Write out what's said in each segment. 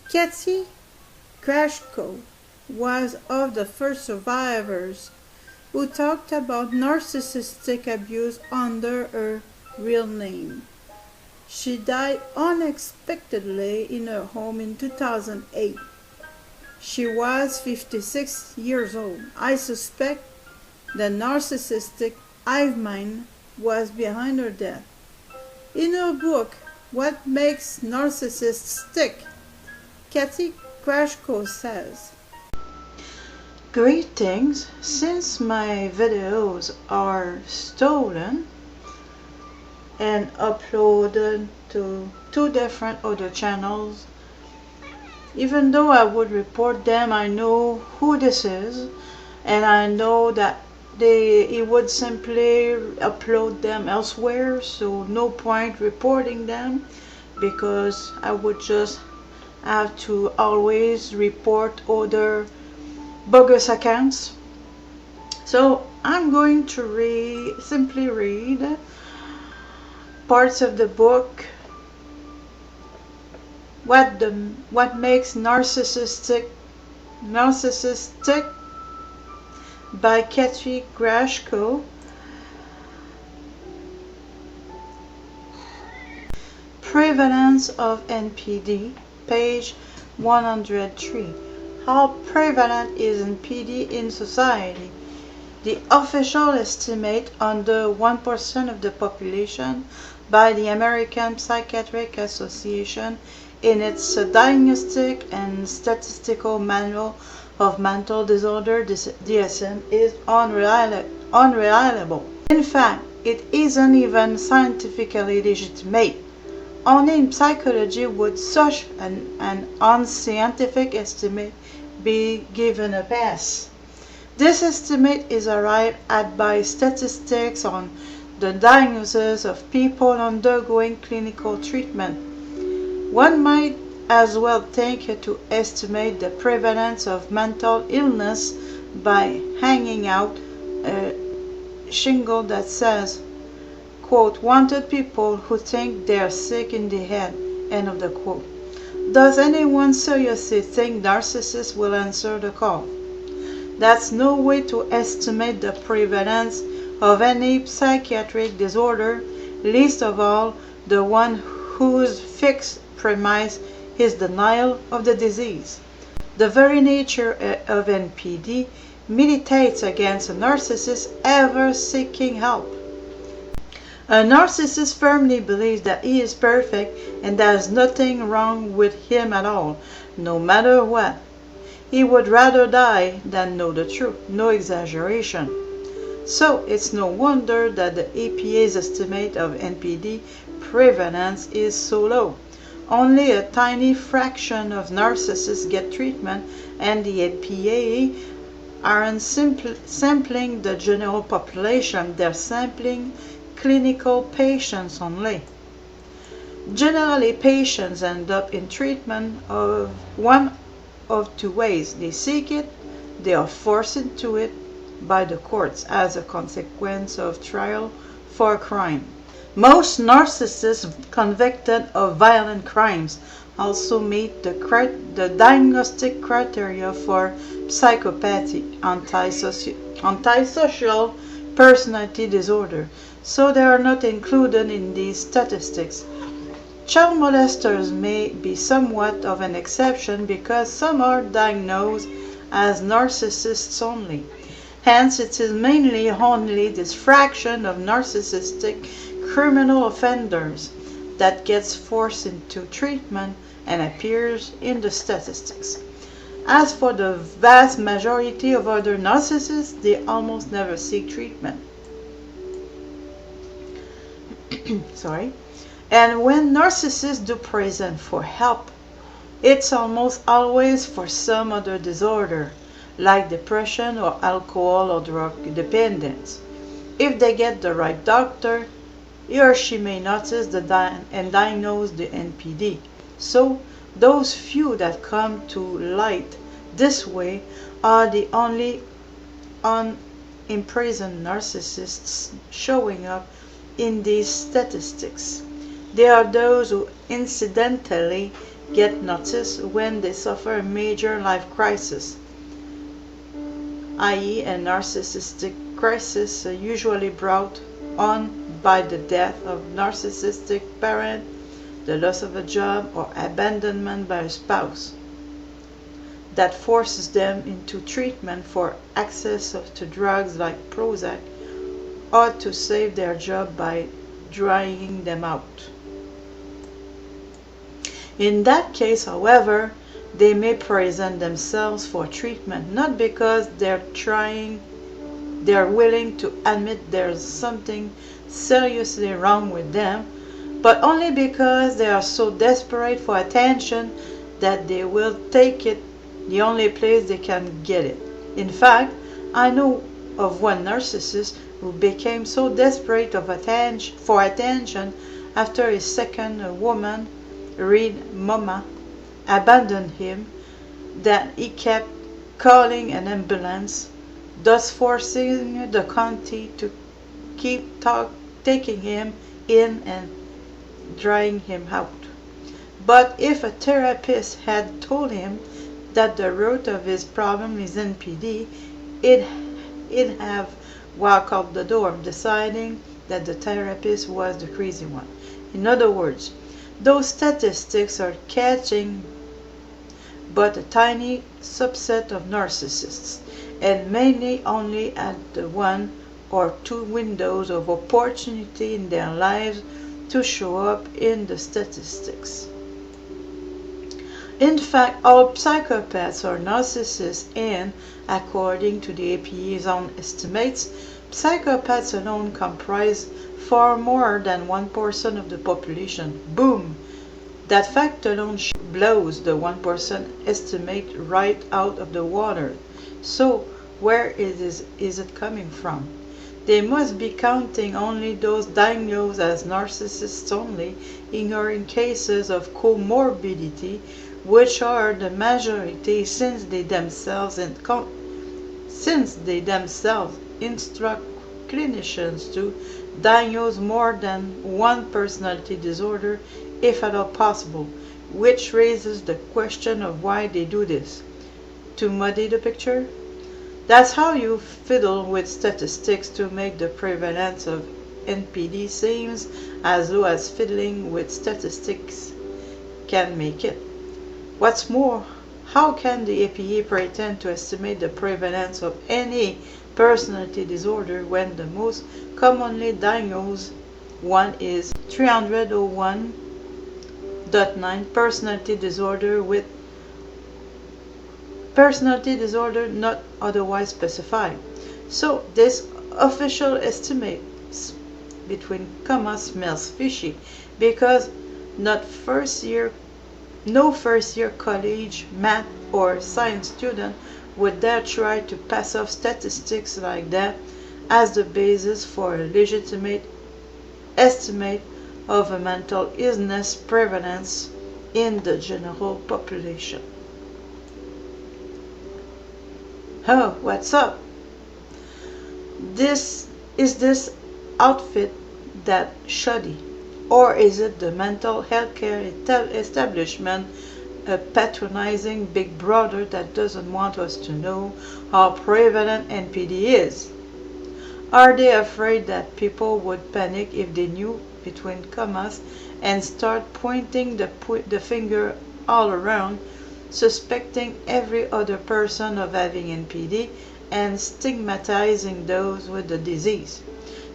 Kathy Krajco was of the first survivors who talked about narcissistic abuse under her real name. She died unexpectedly in her home in 2008. She was 56 years old. I suspect the narcissistic hive mind was behind her death. In her book, What Makes Narcissists Tick?, Kathy Krajco says, "Greetings. Since my videos are stolen and uploaded to two different other channels, even though I would report them, I know who this is, and I know that he would simply upload them elsewhere, so no point reporting them because I would just have to always report other bogus accounts. So I'm going to simply read parts of the book What Makes Narcissists Tick by Kathy Krajco. Prevalence of NPD, page 103. How prevalent is NPD in society? The official estimate under 1% of the population by the American Psychiatric Association in its Diagnostic and Statistical Manual of Mental Disorder, DSM, is unreliable. In fact, it isn't even scientifically legitimate. Only in psychology would such an unscientific estimate be given a pass. This estimate is arrived at by statistics on the diagnosis of people undergoing clinical treatment. One might as well think to estimate the prevalence of mental illness by hanging out a shingle that says, quote, "Wanted people who think they're sick in the head," end of the quote. Does anyone seriously think narcissists will answer the call? That's no way to estimate the prevalence of any psychiatric disorder, least of all the one whose fixed premise is denial of the disease. The very nature of NPD militates against a narcissist ever seeking help. A narcissist firmly believes that he is perfect and there's nothing wrong with him at all, no matter what. He would rather die than know the truth, no exaggeration. So it's no wonder that the APA's estimate of NPD prevalence is so low. Only a tiny fraction of narcissists get treatment, and the APA aren't sampling the general population, they're sampling clinical patients only. Generally, patients end up in treatment of one of two ways. They seek it, they are forced into it by the courts as a consequence of trial for a crime. Most narcissists convicted of violent crimes also meet the diagnostic criteria for psychopathy, antisocial personality disorder, so they are not included in these statistics. Child molesters may be somewhat of an exception because some are diagnosed as narcissists only. Hence, it is mainly only this fraction of narcissistic criminal offenders that gets forced into treatment and appears in the statistics. As for the vast majority of other narcissists, they almost never seek treatment. Sorry. And when narcissists do present for help, it's almost always for some other disorder, like depression or alcohol or drug dependence. If they get the right doctor, he or she may notice and diagnose the NPD. So, those few that come to light this way are the only unimprisoned narcissists showing up in these statistics. They are those who incidentally get noticed when they suffer a major life crisis, i.e. a narcissistic crisis usually brought on by the death of narcissistic parent, the loss of a job, or abandonment by a spouse that forces them into treatment for access to drugs like Prozac, or to save their job by drying them out. In that case, however, they may present themselves for treatment not because they're willing to admit there's something seriously wrong with them, but only because they are so desperate for attention that they will take it the only place they can get it. In fact, I know of one narcissist who became so desperate for attention after his second woman, read Mama, abandoned him, that he kept calling an ambulance, thus forcing the county to keep taking him in and drying him out. But if a therapist had told him that the root of his problem is NPD, he'd have walked out the door, deciding that the therapist was the crazy one. In other words, those statistics are catching but a tiny subset of narcissists, and mainly only at the one or two windows of opportunity in their lives to show up in the statistics. In fact, all psychopaths are narcissists, and according to the APA's own estimates, psychopaths alone comprise far more than 1% of the population. Boom! That fact alone blows the 1% estimate right out of the water. So, where is it coming from? They must be counting only those diagnosed as narcissists only, ignoring cases of comorbidity, which are the majority, since they themselves instruct clinicians to diagnose more than one personality disorder if at all possible, which raises the question of why they do this. To muddy the picture? That's how you fiddle with statistics to make the prevalence of NPD seems as low as fiddling with statistics can make it. What's more, how can the APA pretend to estimate the prevalence of any personality disorder when the most commonly diagnosed one is 301.9 personality disorder not otherwise specified? So this official estimates between commas smells fishy, because no first year college math or science student would dare try to pass off statistics like that as the basis for a legitimate estimate of a mental illness prevalence in the general population. Oh, what's up? Is this outfit that shoddy? Or is it the mental health care establishment, a patronizing big brother that doesn't want us to know how prevalent NPD is? Are they afraid that people would panic if they knew, between commas, and start pointing the finger all around, suspecting every other person of having NPD and stigmatizing those with the disease?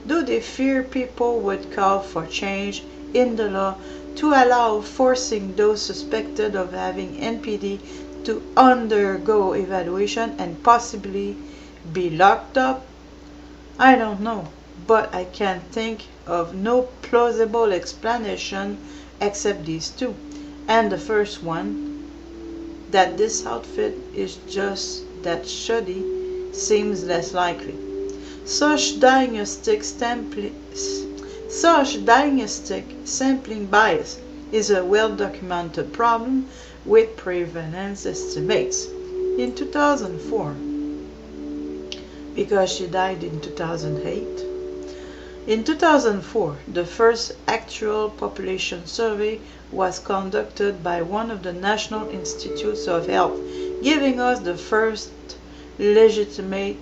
Do they fear people would call for change in the law to allow forcing those suspected of having NPD to undergo evaluation and possibly be locked up? I don't know, but I can think of no plausible explanation except these two. And the first one, that this outfit is just that shoddy, seems less likely. Such diagnostic sampling bias is a well-documented problem with prevalence estimates. In 2004, because she died in 2008, In 2004, the first actual population survey was conducted by one of the National Institutes of Health, giving us the first legitimate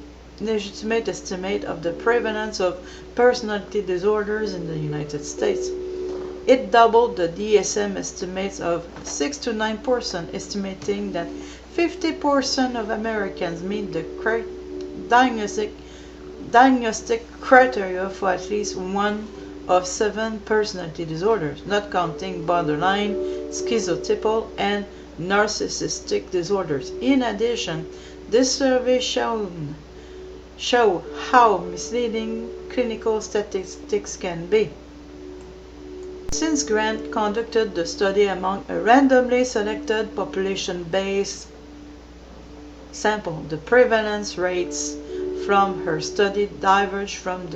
estimate of the prevalence of personality disorders in the United States. It doubled the DSM estimates of 6 to 9%, estimating that 50% of Americans meet the diagnostic criteria for at least one of 7 personality disorders, not counting borderline, schizotypal, and narcissistic disorders. In addition, this survey show how misleading clinical statistics can be. Since Grant conducted the study among a randomly selected population-based sample, the prevalence rates from her study diverged from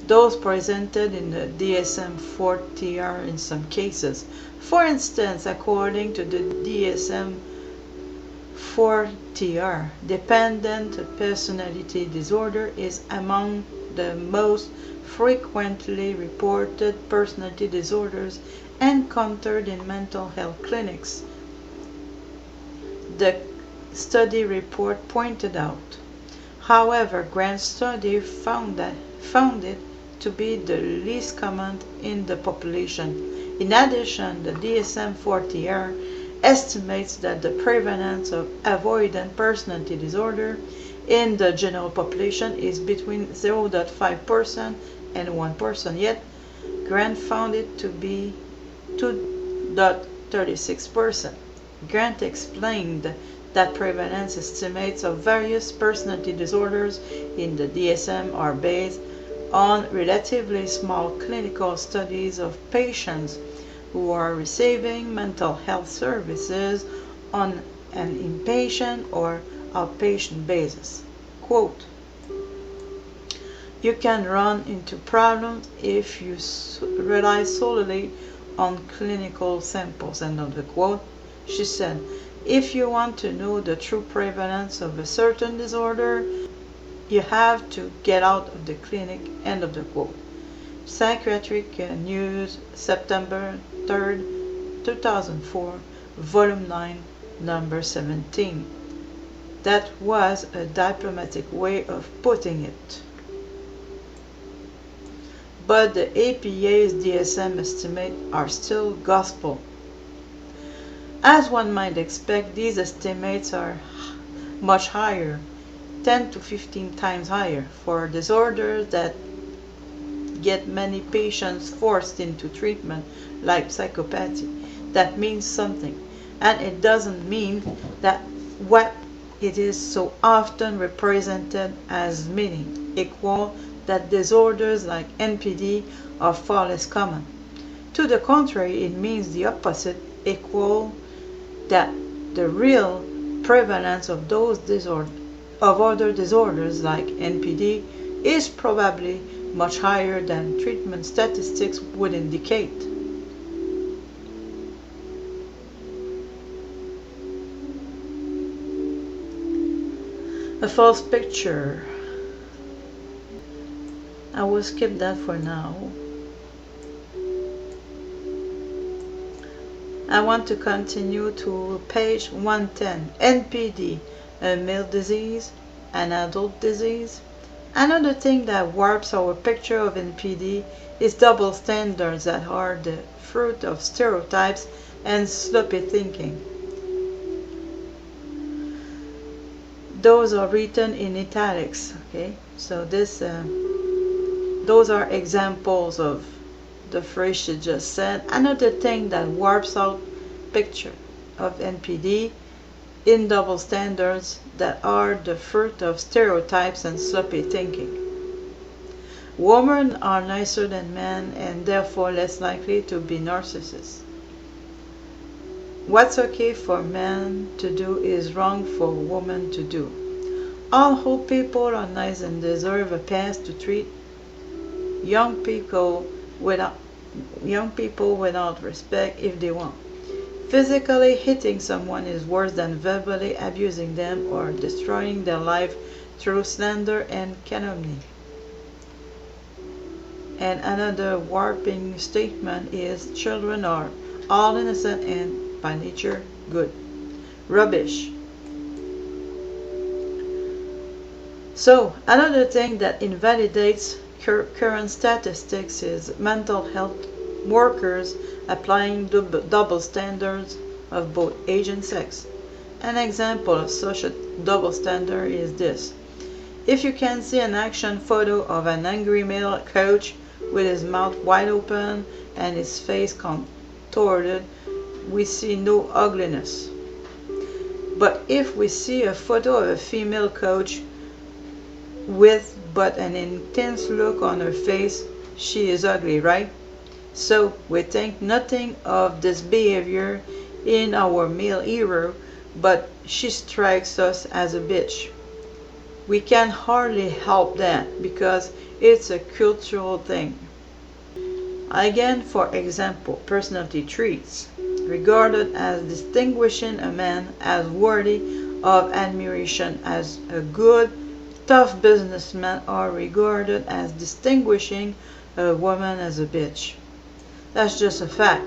those presented in the DSM-4TR in some cases. For instance, according to the DSM-4TR, dependent personality disorder is among the most frequently reported personality disorders encountered in mental health clinics. The study report pointed out. However, Grant's study found it to be the least common in the population. In addition, the DSM-4TR estimates that the prevalence of avoidant personality disorder in the general population is between 0.5% and 1%, yet Grant found it to be 2.36%. Grant explained that prevalence estimates of various personality disorders in the DSM are based on relatively small clinical studies of patients who are receiving mental health services on an inpatient or outpatient basis. Quote, "You can run into problems if you rely solely on clinical samples," another quote. She said, "If you want to know the true prevalence of a certain disorder, you have to get out of the clinic," end of the quote. Psychiatric News, September 3rd, 2004, Volume 9, Number 17. That was a diplomatic way of putting it. But the APA's DSM estimates are still gospel. As one might expect, these estimates are much higher, 10 to 15 times higher, for disorders that get many patients forced into treatment, like psychopathy. That means something, and it doesn't mean that what it is so often represented as meaning equal that disorders like NPD are far less common. To the contrary, it means the opposite, equal that the real prevalence of other disorders like NPD is probably much higher than treatment statistics would indicate. A false picture. I will skip that for now. I want to continue to page 110. NPD, a male disease, an adult disease. Another thing that warps our picture of NPD is double standards that are the fruit of stereotypes and sloppy thinking. Those are written in italics, okay? So those are examples of the phrase she just said. Another thing that warps out picture of NPD in double standards that are the fruit of stereotypes and sloppy thinking. Women are nicer than men and therefore less likely to be narcissists. What's okay for men to do is wrong for women to do. All people are nice and deserve a pass to treat young people without respect if they want. Physically hitting someone is worse than verbally abusing them or destroying their life through slander and calumny. And another warping statement is children are all innocent and by nature good. Rubbish. So, another thing that invalidates current statistics is mental health workers applying double standards of both age and sex. An example of such a double standard is this. If you can see an action photo of an angry male coach with his mouth wide open and his face contorted, we see no ugliness. But if we see a photo of a female coach with but an intense look on her face, she is ugly, right? So we think nothing of this behavior in our male hero, but she strikes us as a bitch. We can hardly help that because it's a cultural thing. Again, for example, personality traits regarded as distinguishing a man as worthy of admiration as a good, tough businessman are regarded as distinguishing a woman as a bitch. That's just a fact.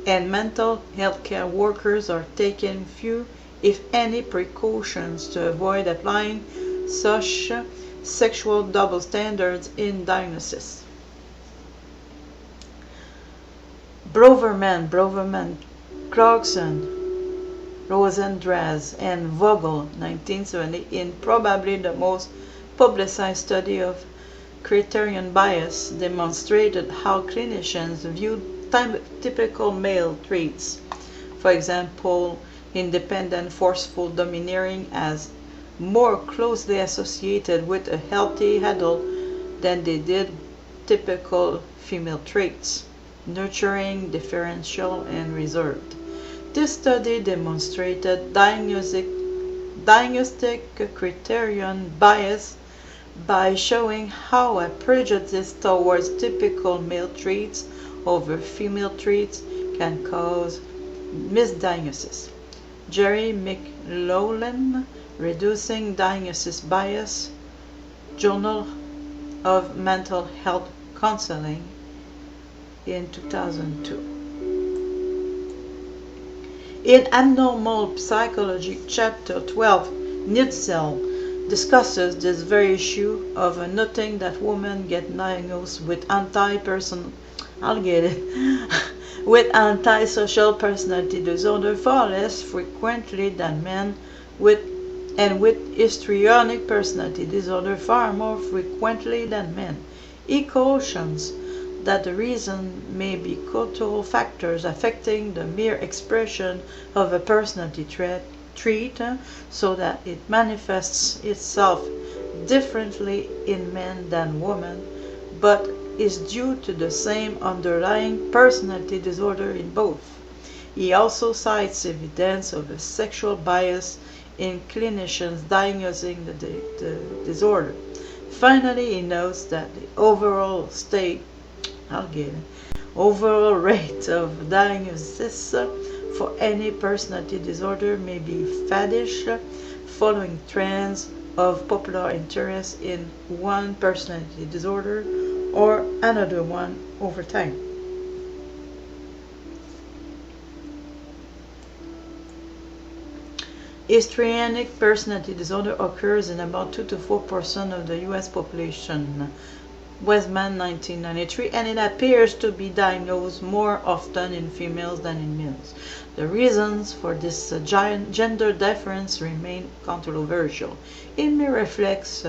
And mental health care workers are taking few, if any, precautions to avoid applying such sexual double standards in diagnosis. Broverman, Clarkson, Rosendraz, and Vogel, 1970, in probably the most publicized study of criterion bias, demonstrated how clinicians viewed typical male traits, for example, independent, forceful, domineering, as more closely associated with a healthy adult than they did typical female traits, nurturing, deferential, and reserved. This study demonstrated diagnostic criterion bias by showing how a prejudice towards typical male traits over female traits can cause misdiagnosis. Jerry McLaughlin, Reducing Diagnosis Bias, Journal of Mental Health Counseling, in 2002. In Abnormal Psychology, Chapter 12, Nitzel discusses this very issue of noting that women get diagnosed with with antisocial personality disorder far less frequently than men, with histrionic personality disorder far more frequently than men. He cautions that the reason may be cultural factors affecting the mere expression of a personality trait, so that it manifests itself differently in men than women, but is due to the same underlying personality disorder in both. He also cites evidence of a sexual bias in clinicians diagnosing the disorder. Finally, he notes that the overall rate of diagnosis for any personality disorder may be faddish, following trends of popular interest in one personality disorder or another one over time. Histrionic personality disorder occurs in about 2 to 4% of the U.S. population, Westman, 1993, and it appears to be diagnosed more often in females than in males. The reasons for this gender difference remain controversial. It may reflect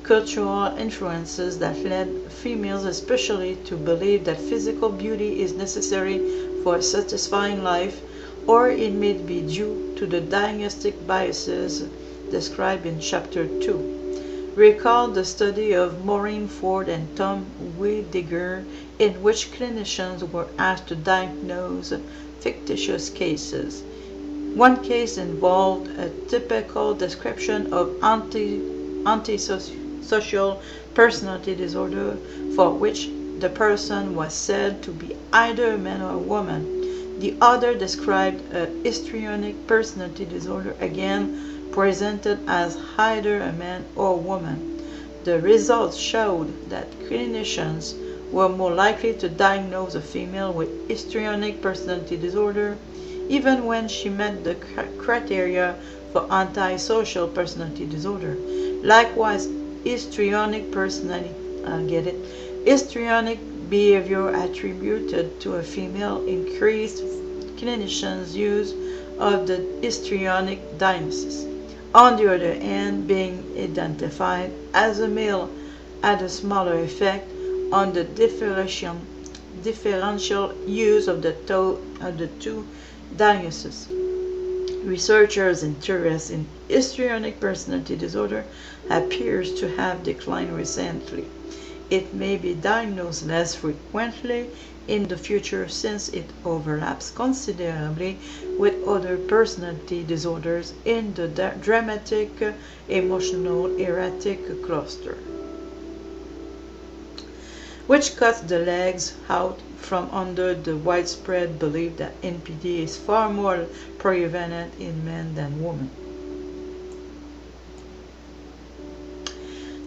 cultural influences that led females especially to believe that physical beauty is necessary for a satisfying life, or it may be due to the diagnostic biases described in Chapter 2. Recall the study of Maureen Ford and Tom Weidiger, in which clinicians were asked to diagnose fictitious cases. One case involved a typical description of antisocial personality disorder for which the person was said to be either a man or a woman. The other described a histrionic personality disorder, again presented as either a man or a woman. The results showed that clinicians were more likely to diagnose a female with histrionic personality disorder even when she met the criteria for antisocial personality disorder. Likewise, histrionic behavior attributed to a female increased clinicians' use of the histrionic diagnosis. On the other hand, being identified as a male had a smaller effect on the differential use of the two diagnoses. Researchers' interest in histrionic personality disorder appears to have declined recently. It may be diagnosed less frequently in the future since it overlaps considerably with other personality disorders in the dramatic, emotional, erratic cluster, which cuts the legs out from under the widespread belief that NPD is far more prevalent in men than women.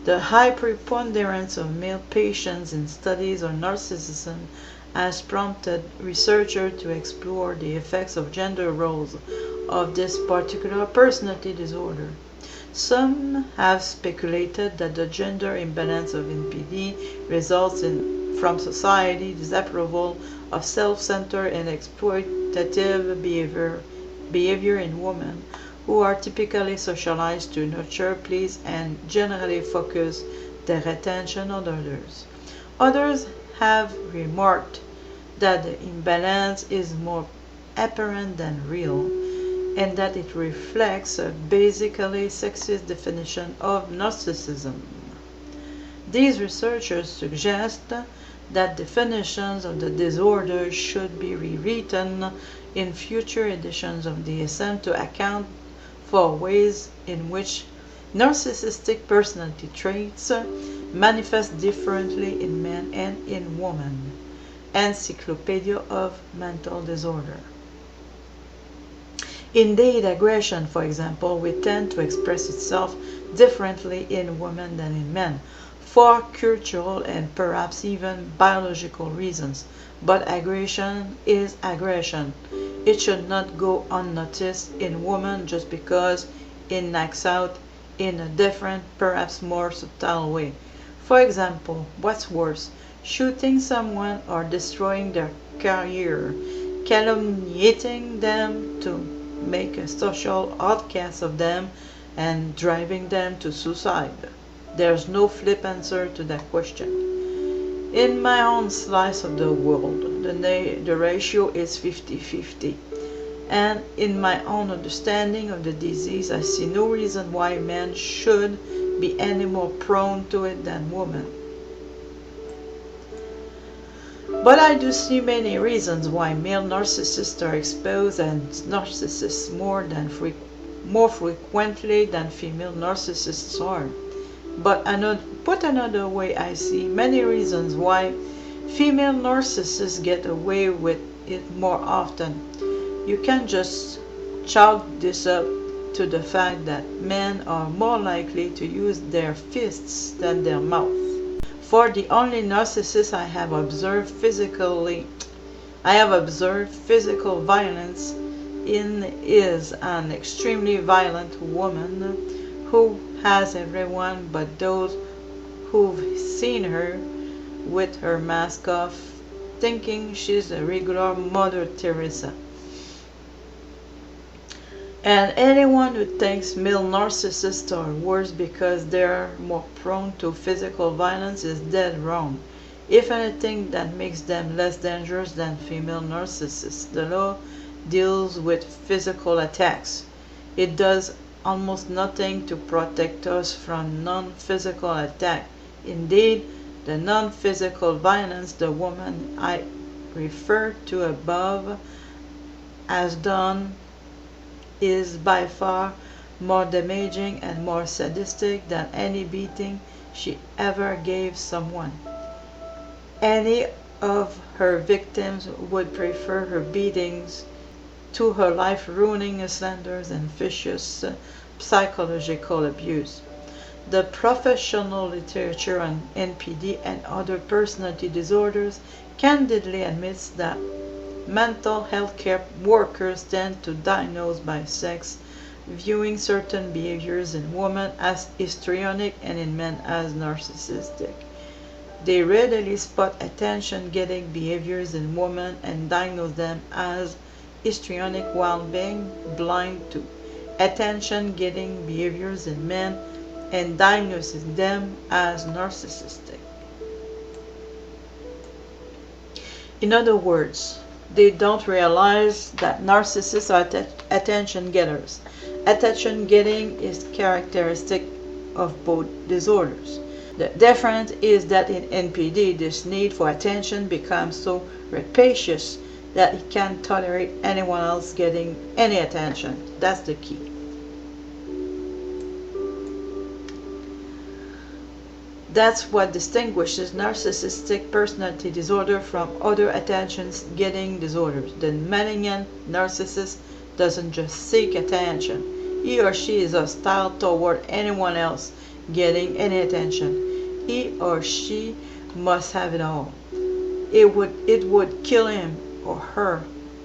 The high preponderance of male patients in studies on narcissism has prompted researchers to explore the effects of gender roles of this particular personality disorder. Some have speculated that the gender imbalance of NPD results from society disapproval of self-centered and exploitative behavior in women, who are typically socialized to nurture, please, and generally focus their attention on others. Others have remarked that the imbalance is more apparent than real, and that it reflects a basically sexist definition of narcissism. These researchers suggest that definitions of the disorder should be rewritten in future editions of the DSM to account for ways in which narcissistic personality traits manifest differently in men and in women. Encyclopedia of Mental Disorder. Indeed, aggression, for example, will tend to express itself differently in women than in men, for cultural and perhaps even biological reasons. But aggression is aggression. It should not go unnoticed in women just because it knocks out in a different, perhaps more subtle way. For example, what's worse, shooting someone or destroying their career, calumniating them to make a social outcast of them, and driving them to suicide? There's no flip answer to that question. In my own slice of the world, the ratio is 50-50. And in my own understanding of the disease, I see no reason why men should be any more prone to it than women. But I do see many reasons why male narcissists are exposed as narcissists more frequently than female narcissists are. But put another way, I see many reasons why female narcissists get away with it more often. You can just chalk this up to the fact that men are more likely to use their fists than their mouth. For the only narcissist I have observed physical violence in is an extremely violent woman who has everyone but those who've seen her with her mask off thinking she's a regular Mother Teresa. And anyone who thinks male narcissists are worse because they're more prone to physical violence is dead wrong. If anything, that makes them less dangerous than female narcissists. The law deals with physical attacks. It does almost nothing to protect us from non-physical attack. Indeed, the non-physical violence the woman I referred to above has done is by far more damaging and more sadistic than any beating she ever gave someone. Any of her victims would prefer her beatings to her life-ruining slanders and vicious psychological abuse. The professional literature on NPD and other personality disorders candidly admits that mental health care workers tend to diagnose by sex, viewing certain behaviors in women as histrionic and in men as narcissistic. They readily spot attention-getting behaviors in women and diagnose them as histrionic while being blind to attention-getting behaviors in men and diagnoses them as narcissistic. In other words, they don't realize that narcissists are attention getters. Attention getting is characteristic of both disorders. The difference is that in NPD, this need for attention becomes so rapacious that it can't tolerate anyone else getting any attention. That's the key. That's what distinguishes narcissistic personality disorder from other attention-getting disorders. The malignant narcissist doesn't just seek attention. He or she is hostile toward anyone else getting any attention. He or she must have it all. It would kill him or her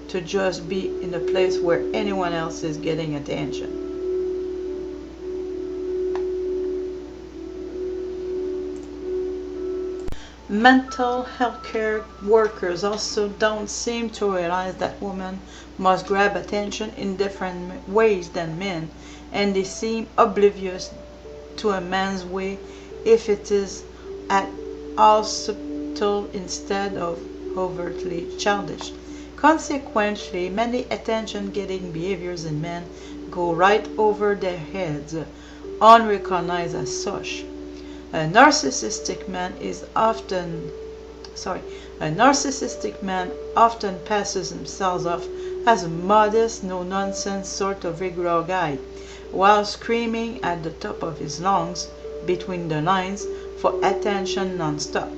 to just be in a place where anyone else is getting attention. Mental health care workers also don't seem to realize that women must grab attention in different ways than men, and they seem oblivious to a man's way if it is at all subtle instead of overtly childish. Consequently, many attention-getting behaviors in men go right over their heads, unrecognized as such. A narcissistic man often passes himself off as a modest, no-nonsense sort of regular guy, while screaming at the top of his lungs between the lines for attention non-stop.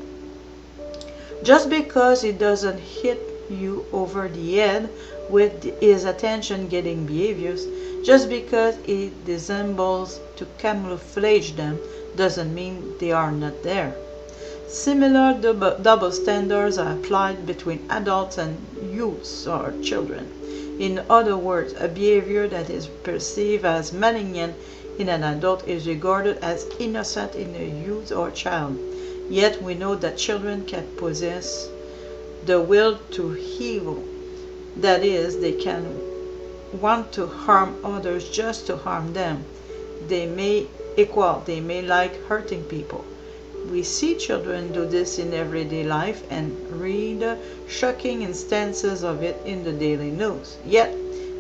Just because he doesn't hit you over the head with his attention-getting behaviors, just because he dissembles to camouflage them, doesn't mean they are not there. Similar double standards are applied between adults and youths or children. In other words, a behavior that is perceived as malignant in an adult is regarded as innocent in a youth or child. Yet we know that children can possess the will to evil. That is, they can want to harm others just to harm them. They may like hurting people. We see children do this in everyday life and read shocking instances of it in the daily news. Yet,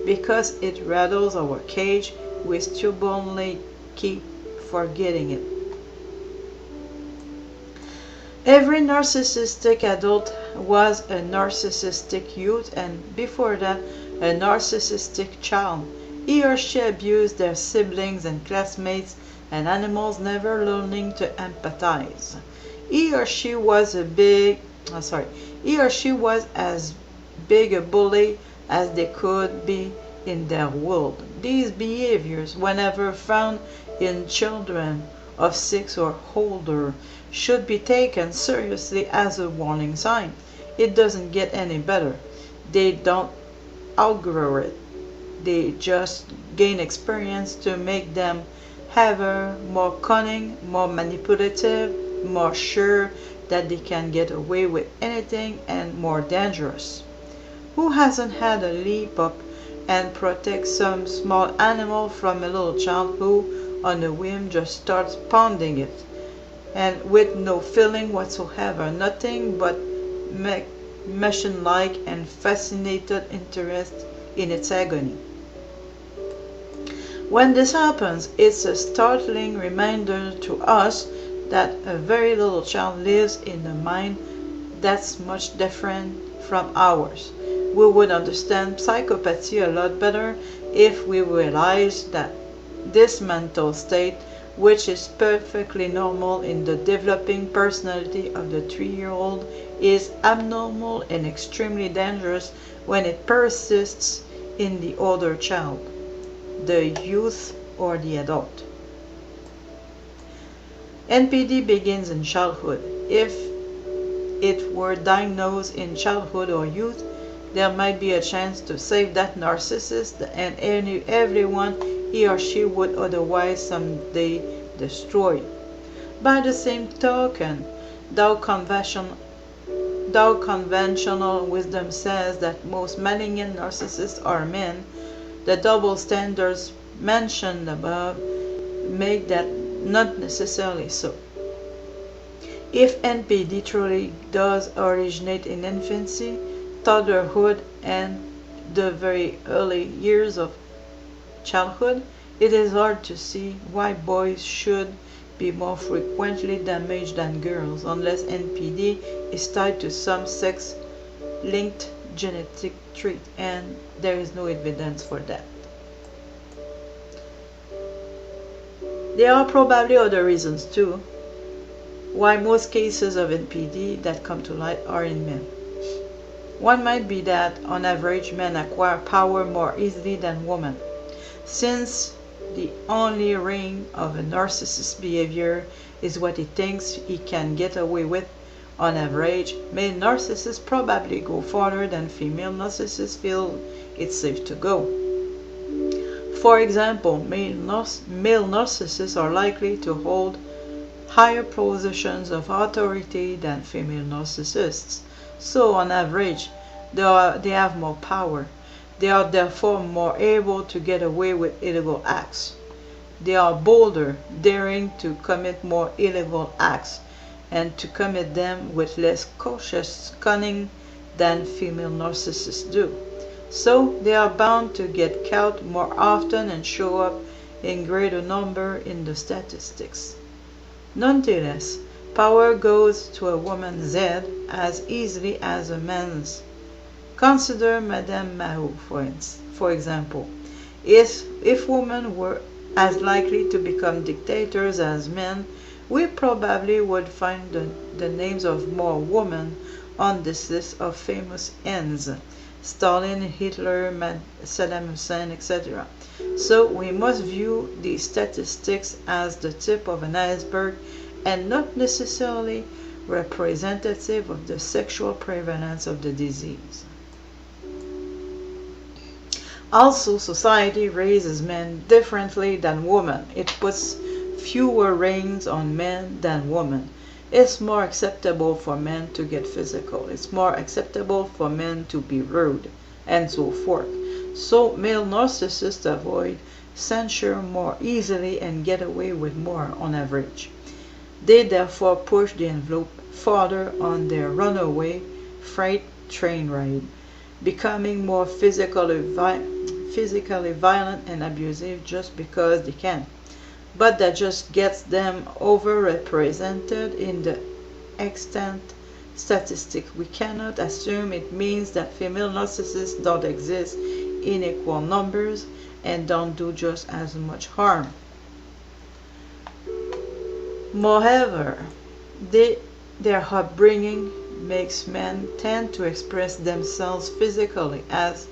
because it rattles our cage, we stubbornly keep forgetting it. Every narcissistic adult was a narcissistic youth, and before that, a narcissistic child. He or she abused their siblings and classmates and animals, never learning to empathize. He or she was as big a bully as they could be in their world. These behaviors, whenever found in children of 6 or older, should be taken seriously as a warning sign. It doesn't get any better. They don't outgrow it. They just gain experience to make them ever more cunning, more manipulative, more sure that they can get away with anything, and more dangerous. Who hasn't had a leap up and protect some small animal from a little child who, on a whim, just starts pounding it, and with no feeling whatsoever, nothing but machine-like and fascinated interest in its agony? When this happens, it's a startling reminder to us that a very little child lives in a mind that's much different from ours. We would understand psychopathy a lot better if we realized that this mental state, which is perfectly normal in the developing personality of the 3-year-old, is abnormal and extremely dangerous when it persists in the older child, the youth or the adult. NPD begins in childhood. If it were diagnosed in childhood or youth, there might be a chance to save that narcissist and everyone he or she would otherwise someday destroy. By the same token, though conventional wisdom says that most malignant narcissists are men, the double standards mentioned above make that not necessarily so. If NPD truly does originate in infancy, toddlerhood, and the very early years of childhood, it is hard to see why boys should be more frequently damaged than girls, unless NPD is tied to some sex-linked genetic trait, and there is no evidence for that. There are probably other reasons too why most cases of NPD that come to light are in men. One might be that, on average, men acquire power more easily than women. Since the only ring of a narcissist's behavior is what he thinks he can get away with, on average, male narcissists probably go farther than female narcissists feel it's safe to go. For example, male narcissists are likely to hold higher positions of authority than female narcissists. So, on average, they have more power. They are therefore more able to get away with illegal acts. They are bolder, daring to commit more illegal acts, and to commit them with less cautious cunning than female narcissists do. So, they are bound to get caught more often and show up in greater number in the statistics. Nonetheless, power goes to a woman's head as easily as a man's. Consider Madame Mahou, for example. If women were as likely to become dictators as men, we probably would find the names of more women on this list of famous ends: Stalin, Hitler, Saddam Hussein, etc. So we must view these statistics as the tip of an iceberg and not necessarily representative of the sexual prevalence of the disease. Also, society raises men differently than women. It puts fewer rings on men than women. It's more acceptable for men to get physical. It's more acceptable for men to be rude, and so forth. So male narcissists avoid censure more easily and get away with more on average. They therefore push the envelope farther on their runaway freight train ride, becoming more physically violent and abusive just because they can. But that just gets them overrepresented in the extant statistic. We cannot assume it means that female narcissists don't exist in equal numbers and don't do just as much harm. Moreover, their upbringing makes men tend to express themselves physically as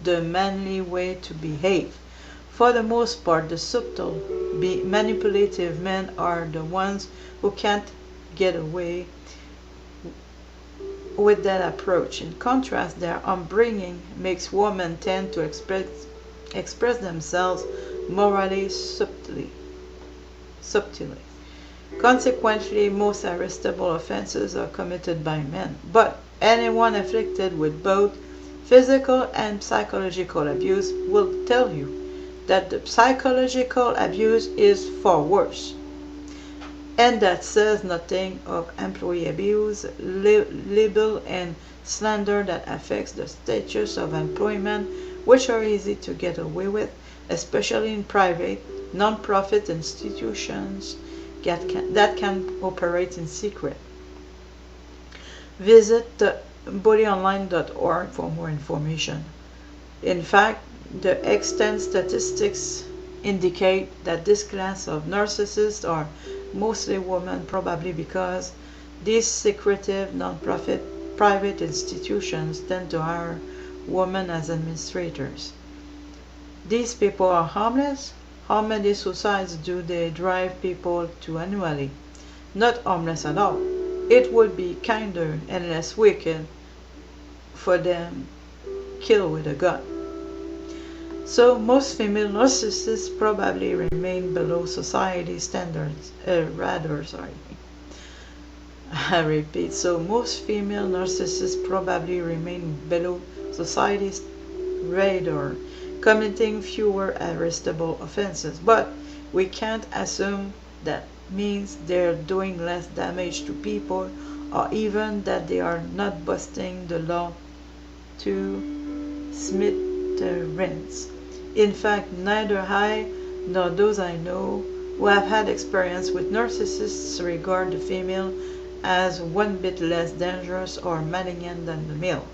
the manly way to behave. For the most part, the subtle, manipulative men are the ones who can't get away with that approach. In contrast, their upbringing makes women tend to express themselves morally subtly. Consequently, most arrestable offenses are committed by men, but anyone afflicted with both physical and psychological abuse will tell you that the psychological abuse is far worse. And that says nothing of employee abuse, libel, and slander that affects the status of employment, which are easy to get away with, especially in private, non-profit institutions that can operate in secret. Visit bullyonline.org for more information. In fact, the extant statistics indicate that this class of narcissists are mostly women, probably because these secretive, non-profit, private institutions tend to hire women as administrators. These people are harmless. How many suicides do they drive people to annually? not harmless at all. It would be kinder and less wicked for them kill with a gun. So most female narcissists probably remain below society standards. I repeat, so most female narcissists probably remain below society's radar, committing fewer arrestable offenses. But we can't assume that means they're doing less damage to people, or even that they are not busting the law to smithereens. In fact, neither I nor those I know who have had experience with narcissists regard the female as one bit less dangerous or malignant than the male.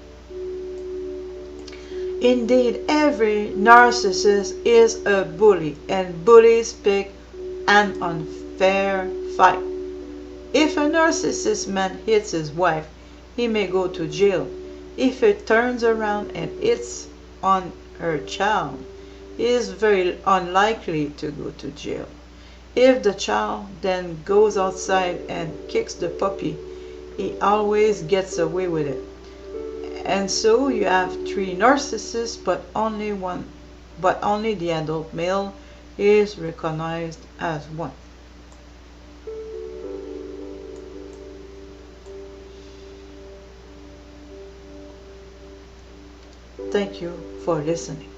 Indeed, every narcissist is a bully, and bullies pick an unfair fight. If a narcissist man hits his wife, he may go to jail. If he turns around and hits on her child, he is very unlikely to go to jail. If the child then goes outside and kicks the puppy, he always gets away with it. And so you have 3 narcissists, but only the adult male is recognized as one. Thank you for listening.